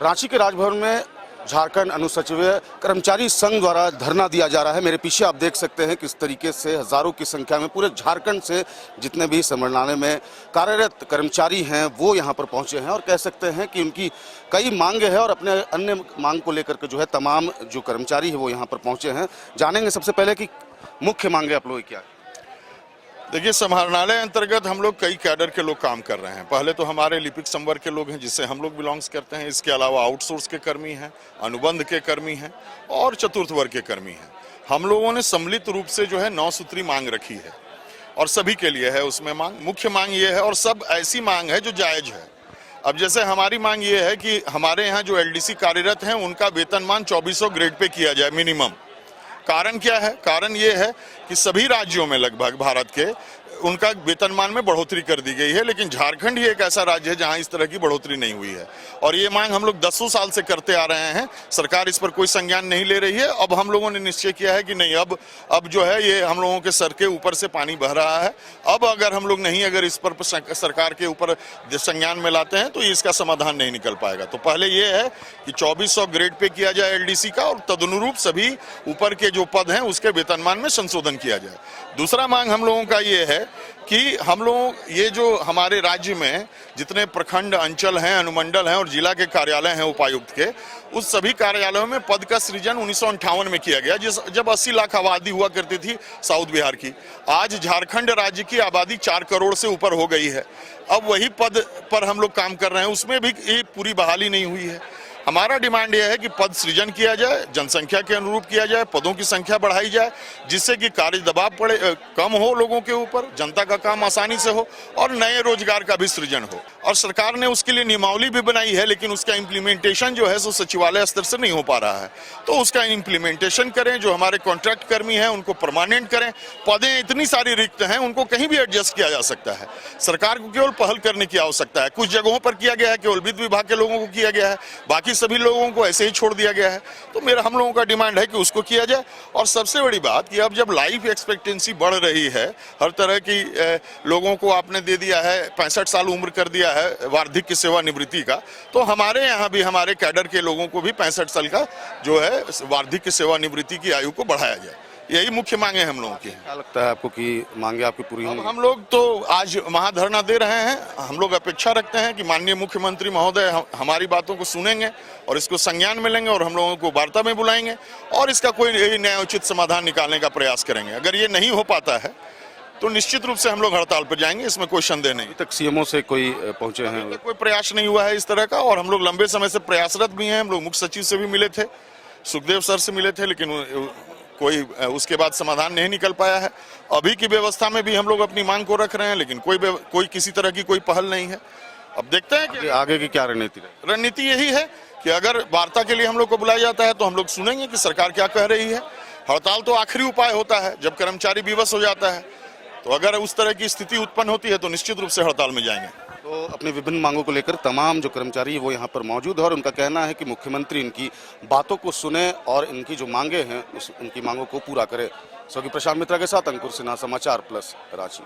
रांची के राजभवन में झारखंड अनुसचिव कर्मचारी संघ द्वारा धरना दिया जा रहा है। मेरे पीछे आप देख सकते हैं किस तरीके से हजारों की संख्या में पूरे झारखंड से जितने भी संभालनालय में कार्यरत कर्मचारी हैं वो यहाँ पर पहुंचे हैं और कह सकते हैं कि उनकी कई मांगे हैं और अपने अन्य मांग को लेकर के जो है तमाम जो कर्मचारी है वो यहाँ पर पहुंचे हैं। जानेंगे सबसे पहले कि मुख्य मांगे आप लोग क्या है। देखिए, समाहरणालय अंतर्गत हम लोग कई कैडर के लोग काम कर रहे हैं। पहले तो हमारे लिपिक संवर्ग के लोग हैं जिससे हम लोग बिलोंग्स करते हैं। इसके अलावा आउटसोर्स के कर्मी हैं, अनुबंध के कर्मी हैं और चतुर्थ वर्ग के कर्मी हैं। हम लोगों ने सम्मिलित रूप से जो है 9 सूत्री मांग रखी है और सभी के लिए है उसमें मांग। मुख्य मांग ये है और सब ऐसी मांग है जो जायज है। अब जैसे हमारी मांग ये है कि हमारे यहाँ जो एलडीसी कार्यरत हैं उनका वेतनमान 2400 ग्रेड पे किया जाए मिनिमम। कारण क्या है? कारण ये है कि सभी राज्यों में लगभग भारत के उनका वेतनमान में बढ़ोतरी कर दी गई है, लेकिन झारखंड ही एक ऐसा राज्य है जहां इस तरह की बढ़ोतरी नहीं हुई है। और ये मांग हम लोग 10 साल से करते आ रहे हैं। सरकार इस पर कोई संज्ञान नहीं ले रही है। अब हम लोगों ने निश्चय किया है कि नहीं, अब जो है ये हम लोगों के सर के ऊपर से पानी बह रहा है। अब अगर हम लोग नहीं अगर इस पर सरकार के ऊपर संज्ञान में लाते हैं तो इसका समाधान नहीं निकल पाएगा। तो पहले ये है कि 2400 ग्रेड पे किया जाए एलडीसी का और तदनुरूप सभी ऊपर के जो पद हैं उसके वेतनमान में संशोधन किया जाए। दूसरा मांग हम लोगों का ये है कि हम लोग ये जो हमारे राज्य में जितने प्रखंड अंचल हैं, अनुमंडल हैं और जिला के कार्यालय हैं उपायुक्त के, उस सभी कार्यालयों में पद का सृजन 1958 में किया गया जब 80 लाख आबादी हुआ करती थी साउथ बिहार की। आज झारखंड राज्य की आबादी 4 करोड़ से ऊपर हो गई है। अब वही पद पर हम लोग काम कर रहे हैं, उसमें भी ये पूरी बहाली नहीं हुई है। हमारा डिमांड यह है कि पद सृजन किया जाए, जनसंख्या के अनुरूप किया जाए, पदों की संख्या बढ़ाई जाए जिससे कि कार्य दबाव कम हो लोगों के ऊपर, जनता का काम आसानी से हो और नए रोजगार का भी सृजन हो। और सरकार ने उसके लिए नियमावली भी बनाई है, लेकिन उसका इम्प्लीमेंटेशन जो है सो सचिवालय स्तर से नहीं हो पा रहा है। तो उसका इम्प्लीमेंटेशन करें। जो हमारे कॉन्ट्रैक्ट कर्मी हैं उनको परमानेंट करें। पदें इतनी सारी रिक्त हैं, उनको कहीं भी एडजस्ट किया जा सकता है। सरकार को केवल पहल करने की आवश्यकता है। कुछ जगहों पर किया गया है, केवल वित्त विभाग के लोगों को किया गया है, बाकी सभी लोगों को ऐसे ही छोड़ दिया गया है। तो मेरा हम लोगों का डिमांड है कि उसको किया जाए। और सबसे बड़ी बात कि अब जब लाइफ एक्सपेक्टेंसी बढ़ रही है, हर तरह की लोगों को आपने दे दिया है 65 साल उम्र कर दिया है वार्धक्य सेवानिवृत्ति का, तो हमारे यहाँ भी हमारे कैडर के लोगों को भी 65 साल का जो है वार्धक्य सेवानिवृत्ति की आयु को बढ़ाया जाए। यही मुख्य मांगे हम लोगों की। क्या लगता है आपको कि मांगे आपकी पूरी होंगी? हम लोग तो आज महाधरना दे रहे हैं। हम लोग अपेक्षा रखते हैं कि माननीय मुख्यमंत्री महोदय हमारी बातों को सुनेंगे और इसको संज्ञान में लेंगे और हम लोगों को वार्ता में बुलाएंगे और इसका कोई न्यायोचित समाधान निकालने का प्रयास करेंगे। अगर ये नहीं हो पाता है तो निश्चित रूप से हम लोग हड़ताल पर जाएंगे, इसमें कोई संदेह नहीं। अभी तक सीएमओ से कोई पहुंचे हैं? कोई प्रयास नहीं हुआ है इस तरह का और हम लोग लंबे समय से प्रयासरत भी हैं। हम लोग मुख्य सचिव से भी मिले थे, सुखदेव सर से मिले थे, लेकिन कोई उसके बाद समाधान नहीं निकल पाया है। अभी की व्यवस्था में भी हम लोग अपनी मांग को रख रहे हैं, लेकिन कोई किसी तरह की कोई पहल नहीं है। अब देखते हैं कि आगे की क्या रणनीति है। रणनीति यही है कि अगर वार्ता के लिए हम लोग को बुलाया जाता है तो हम लोग सुनेंगे कि सरकार क्या कह रही है। हड़ताल तो आखिरी उपाय होता है जब कर्मचारी विवश हो जाता है। तो अगर उस तरह की स्थिति उत्पन्न होती है तो निश्चित रूप से हड़ताल में जाएंगे। तो अपनी विभिन्न मांगों को लेकर तमाम जो कर्मचारी वो यहाँ पर मौजूद है और उनका कहना है कि मुख्यमंत्री इनकी बातों को सुने और इनकी जो मांगे हैं उनकी मांगों को पूरा करे। प्रशांत मित्रा के साथ अंकुर सिन्हा, समाचार प्लस, रांची।